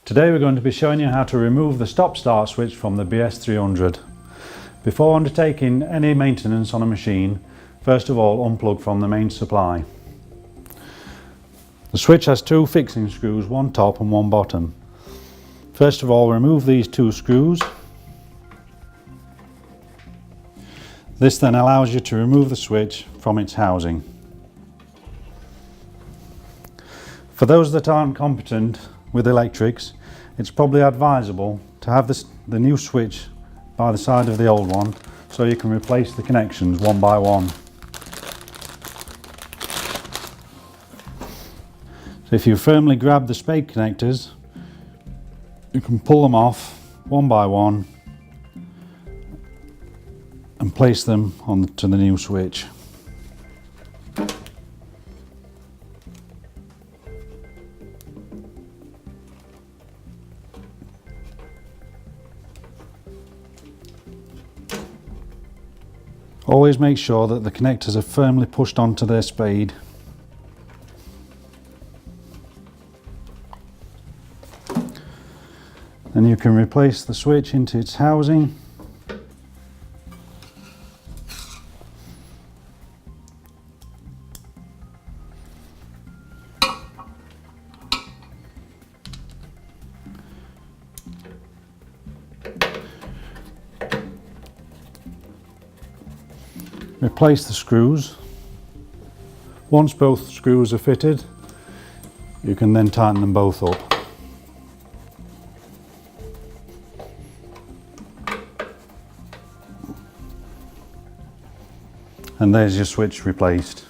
Today we're going to be showing you how to remove the stop-start switch from the BS300. Before undertaking any maintenance on a machine, first of all unplug from the main supply. The switch has two fixing screws, one top and one bottom. First of all, remove these two screws. This then allows you to remove the switch from its housing. For those that aren't competent with electrics, it's probably advisable to have the new switch by the side of the old one so you can replace the connections one by one. So if you firmly grab the spade connectors, you can pull them off one by one and place them onto the new switch. Always make sure that the connectors are firmly pushed onto their spade. Then you can replace the switch into its housing. Replace the screws. Once both screws are fitted, you can then tighten them both up. And there's your switch replaced.